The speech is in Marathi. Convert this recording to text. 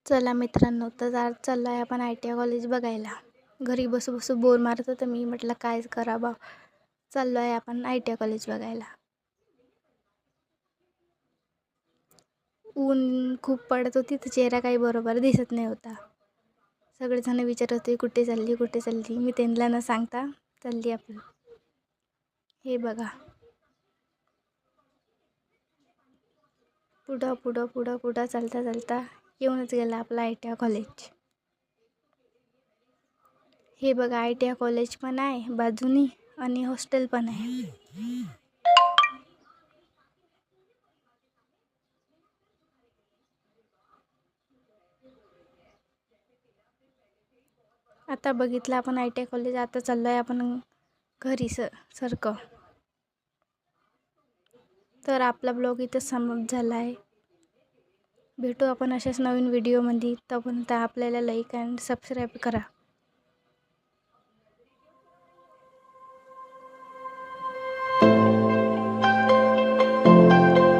चला मित्रांनो, तर आज चाललो आहे आपण ITI कॉलेज बघायला. घरी बसू बसू बोर मारत होतं, मी म्हटलं काय करावं. चाललो आहे आपण ITI कॉलेज बघायला. ऊन खूप पडत होती तर चेहरा काही बरोबर दिसत नाही होता. सगळेजण विचारत होते कुठे चालली कुठे चालली. मी त्यांना न सांगता चालली आपलं. हे बघा, पुढं पुढं पुढं पुढं चालता चालता येऊनच गेला आपला ITI कॉलेज. हे बघा, ITI कॉलेज पण आहे बाजूनी आणि हॉस्टेल पण आहे. आता बघितलं आपण ITI कॉलेज. आता चाललो आहे आपण घरी सरकं. तर आपला ब्लॉग इथं समाप्त झाला आहे. भेटू आपण अशाच नवीन व्हिडिओमध्ये. तोपर्यंत आपल्याला लाईक अँड सबस्क्राईब करा.